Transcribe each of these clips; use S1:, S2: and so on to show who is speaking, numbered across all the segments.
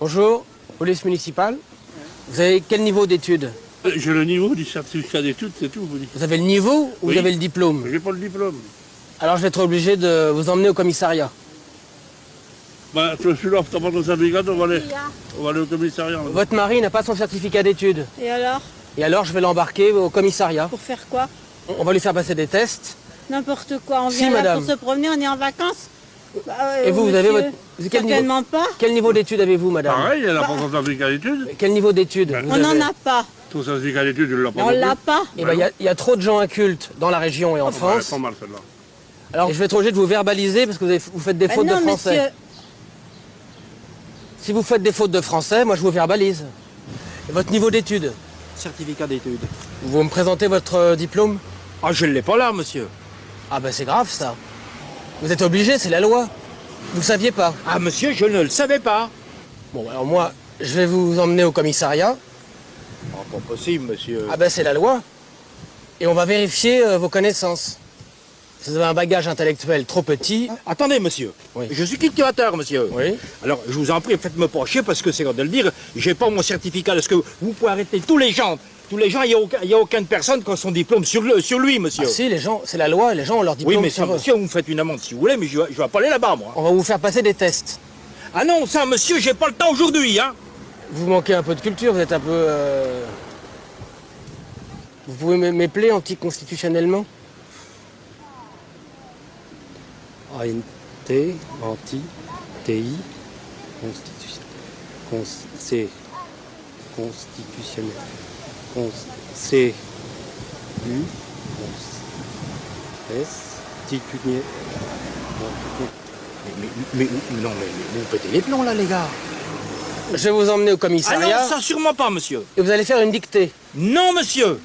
S1: Bonjour, police municipale. Vous avez quel niveau d'études?
S2: J'ai le niveau du certificat d'études, c'est tout.
S1: Vous avez le niveau ou
S2: Oui.
S1: vous avez le diplôme?
S2: J'ai pas le diplôme.
S1: Alors je vais être obligé de vous emmener au commissariat.
S2: Bah, je suis là, t'as pas ton certificat, on va aller au commissariat.
S1: Votre mari n'a pas son certificat d'études.
S3: Et alors?
S1: Et alors je vais l'embarquer au commissariat.
S3: Pour faire quoi?
S1: On va lui faire passer des tests.
S3: N'importe quoi, on
S1: Si,
S3: vient là
S1: madame.
S3: pour se promener, on est en vacances. Bah,
S1: Et vous, vous avez
S3: monsieur,
S1: votre... Quel niveau...
S3: certainement pas.
S1: Quel niveau d'études avez-vous, madame?
S2: Pareil, elle n'a pas son certificat d'études.
S1: Quel niveau d'études vous
S3: On n'en
S1: avez?
S3: a pas.
S2: Ton certificat d'études, je ne l'ai pas.
S3: On l'a pas.
S1: Eh ben, il y a trop de gens incultes dans la région et en France.
S2: Pas mal celle-là.
S1: Alors je vais être obligé de vous verbaliser parce que vous faites des fautes
S3: non,
S1: de français.
S3: monsieur.
S1: Si vous faites des fautes de français, moi je vous verbalise. Et votre niveau d'études?
S4: Certificat d'études.
S1: Vous me présentez votre diplôme?
S4: Ah, je ne l'ai pas là, monsieur.
S1: Ah ben c'est grave ça. Vous êtes obligé, c'est la loi. Vous saviez pas?
S4: Ah, monsieur, je ne le savais pas.
S1: Bon alors moi, je vais vous emmener au commissariat.
S4: Ah, pas possible, monsieur.
S1: Ah ben c'est la loi. Et on va vérifier vos connaissances. Si vous avez un bagage intellectuel trop petit...
S4: Attendez, monsieur.
S1: Oui.
S4: Je suis cultivateur, monsieur.
S1: Oui.
S4: Alors, je vous en prie, faites-me pas chier parce que c'est quand de le dire, j'ai pas mon certificat. Est-ce que vous pouvez arrêter tous les gens? Tous les gens, il n'y a aucune personne qui a son diplôme sur lui, monsieur.
S1: Ah si, les gens, c'est la loi, les gens ont leur diplôme
S4: Oui, mais
S1: sur eux.
S4: monsieur, vous me faites une amende si vous voulez, mais je vais pas aller là-bas, moi.
S1: On va vous faire passer des tests.
S4: Ah non, ça, monsieur, j'ai pas le temps aujourd'hui, hein.
S1: Vous manquez un peu de culture, vous êtes un peu... Vous pouvez m'épeler anticonstitutionnellement?
S5: ANT, anti, TI, constitutionnel. Constitutionnel. C, U, S, titunier.
S4: Mais non, mais vous pétez les plombs, là, les gars.
S1: Je vais vous emmener au
S4: Ah
S1: commissariat
S4: non, ça, sûrement pas, monsieur.
S1: et vous allez faire une dictée.
S4: Non, monsieur.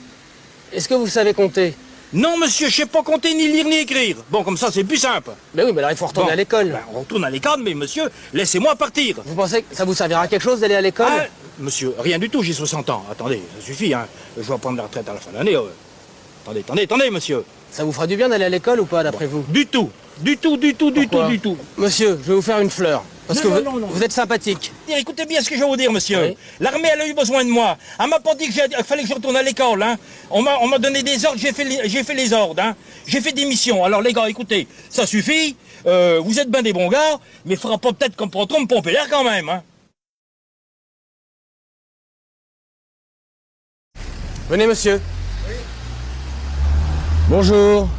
S1: Est-ce que vous savez compter?
S4: Non, monsieur, je sais pas compter, ni lire, ni écrire. Bon, comme ça, c'est plus simple.
S1: Ben oui, mais alors il faut retourner
S4: Bon.
S1: à l'école.
S4: Ben, on retourne à l'école, mais monsieur, laissez-moi partir.
S1: Vous pensez que ça vous servira à quelque chose d'aller à l'école?
S4: Ah, monsieur, rien du tout, j'ai 60 ans. Attendez, ça suffit, hein. Je vais prendre la retraite à la fin de l'année. Attendez, monsieur.
S1: Ça vous fera du bien d'aller à l'école ou pas, d'après vous?
S4: Du tout.
S1: Pourquoi?
S4: Du tout.
S1: Monsieur, je vais vous faire une fleur. Parce
S4: Non,
S1: que
S4: non, non.
S1: vous êtes sympathique.
S4: Écoutez bien ce que je vais vous dire, monsieur.
S1: Oui.
S4: L'armée, elle a eu besoin de moi. Elle m'a pas dit qu'il fallait que je retourne à l'école, hein. On m'a donné des ordres, j'ai fait les ordres, hein. J'ai fait des missions. Alors, les gars, écoutez, ça suffit. Vous êtes bien des bons gars, mais il faudra pas peut-être qu'on pourra trop me pomper l'air quand même, hein.
S1: Venez, monsieur. Bonjour.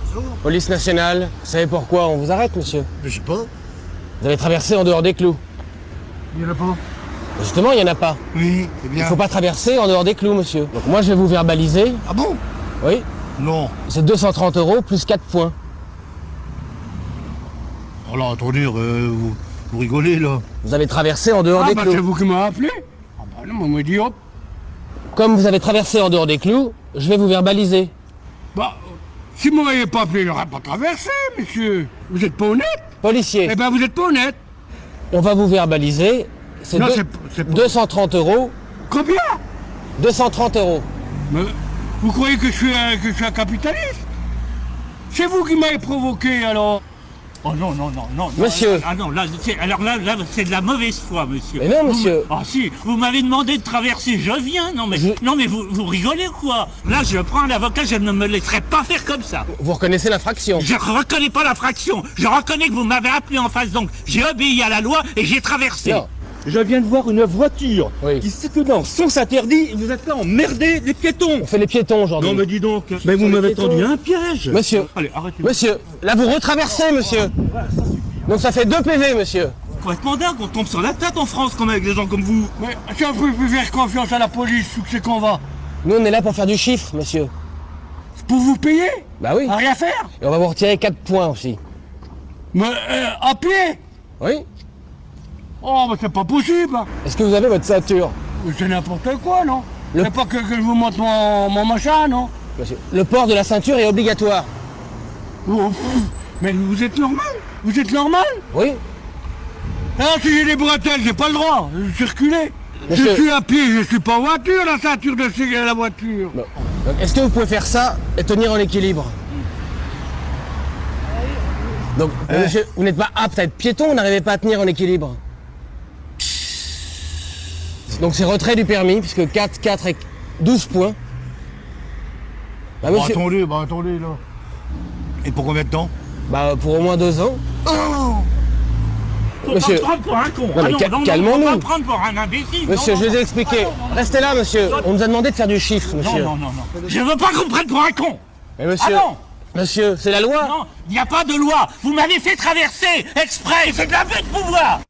S1: Police nationale. Vous savez pourquoi on vous arrête, monsieur?
S6: Je sais pas.
S1: Vous avez traversé en dehors des clous.
S6: Il y en a pas.
S1: Justement, il n'y en a pas.
S6: Oui, c'est
S1: Il
S6: bien.
S1: ne faut pas traverser en dehors des clous, monsieur. Donc moi, je vais vous verbaliser.
S6: Ah bon?
S1: Oui.
S6: Non.
S1: C'est 230 € plus 4 points.
S6: Alors attendez, vous rigolez là.
S1: Vous avez traversé en dehors
S6: Ah
S1: des
S6: bah
S1: clous.
S6: c'est vous qui m'avez appelé? Ah bah non, on m'a dit hop.
S1: Comme vous avez traversé en dehors des clous, je vais vous verbaliser.
S6: Bah, si vous m'aviez pas appelé, j'aurais pas traversé, monsieur. Vous êtes pas honnête?
S1: Policier,
S6: Eh ben vous êtes pas honnête.
S1: on va vous verbaliser. C'est
S6: Non,
S1: deux-
S6: c'est pas-
S1: 230 €.
S6: Combien?
S1: 230 €.
S6: Mais vous croyez que je suis un capitaliste? C'est vous qui m'avez provoqué alors.
S7: Oh non, non, non, non.
S1: Monsieur.
S7: Ah non, là, c'est de la mauvaise foi, monsieur.
S1: Mais non, monsieur.
S7: Ah si, vous m'avez demandé de traverser, je viens. Non, mais, non, mais vous rigolez ou quoi? Là, je prends un avocat, je ne me laisserai pas faire comme ça.
S1: Vous reconnaissez l'infraction.
S7: Je reconnais pas l'infraction. Je reconnais que vous m'avez appelé en face, donc j'ai obéi à la loi et j'ai traversé.
S1: Non.
S4: Je viens de voir une voiture
S1: Oui.
S4: qui circule dans le sens interdit et vous êtes là emmerder les piétons.
S1: On fait les piétons aujourd'hui.
S4: Non, mais dis donc. Mais vous m'avez tendu un piège.
S1: Monsieur,
S7: Allez, arrêtez.
S1: monsieur, là vous retraversez, monsieur. Donc ça fait 2 PV, monsieur.
S7: Complètement dingue, on tombe sur la tête en France comme avec des gens comme vous.
S6: Mais si on peut plus faire confiance à la police, où c'est qu'on va?
S1: Nous on est là pour faire du chiffre, monsieur.
S6: C'est pour vous payer?
S1: Bah oui.
S6: À rien faire?
S1: Et on va vous retirer 4 points aussi.
S6: Mais à pied?
S1: Oui.
S6: Oh, mais c'est pas possible.
S1: Est-ce que vous avez votre ceinture?
S6: C'est n'importe quoi, non?
S1: Le-
S6: C'est pas que je vous montre mon machin, non?
S1: Monsieur, le port de la ceinture est obligatoire.
S6: Oh, pff, mais vous êtes normal? Vous êtes normal?
S1: Oui.
S6: Ah, si j'ai des bretelles, j'ai pas le droit de circuler.
S1: Monsieur-
S6: Je suis à pied, je suis pas en voiture, la ceinture de sécurité la voiture.
S1: Bon. Donc, est-ce que vous pouvez faire ça et tenir en équilibre? Donc, monsieur, vous n'êtes pas apte à être piéton, vous n'arrivez pas à tenir en équilibre. Donc c'est retrait du permis, puisque 4, 4 et 12 points. Bah, monsieur,
S6: attendez, là. Et pour combien de temps?
S1: bah, pour au moins 2 ans.
S7: Faut
S1: Monsieur.
S7: pas me prendre pour un con.
S1: Non, mais calmons-nous.
S7: Faut pas me prendre pour un imbécile.
S1: Monsieur,
S7: Non,
S1: je
S7: non,
S1: vous ai expliqué. Restez là, monsieur. On nous a demandé de faire du chiffre, monsieur.
S7: non, non, non. Je veux pas qu'on me prenne pour un con.
S1: Mais monsieur,
S7: Ah non.
S1: monsieur, c'est la loi.
S7: Non, il n'y a pas de loi. Vous m'avez fait traverser exprès. C'est de l'abus de pouvoir.